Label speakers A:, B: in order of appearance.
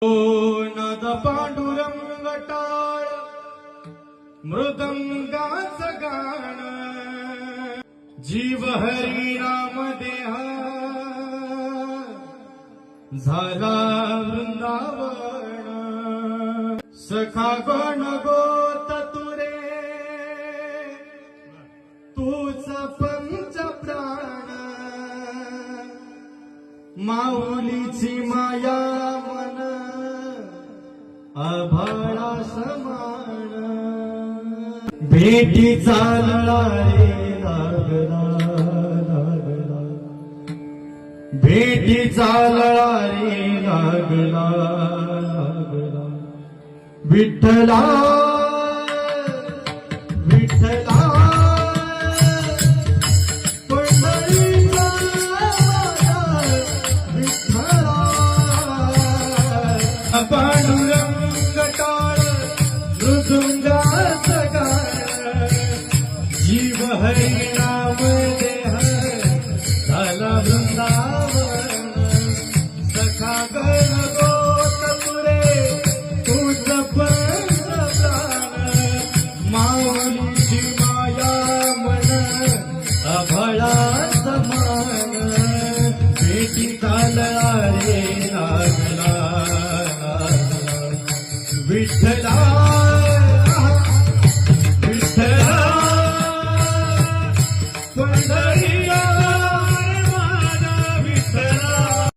A: नद पांडुरंग टाळ मृदंगाच गाण जीव हरी नाम देहा झाला वृंदावन सखा गण गोत तुरे तूच पंच प्राण माऊलीची माया मन आभाळा समान भेटी चालला रे लागला लागला भेटी चालला रे लागला लागला विठ्ठला विठ्ठला पांडुरंग टाळ मृदुंगाच गाण जीव हरी नाम देह झाला वृंदावन सखा गण गोत तुरे तूच पंच प्राण माऊलीची माया मन आभाळा समान भेटी चालला रे लागला विठ्ठला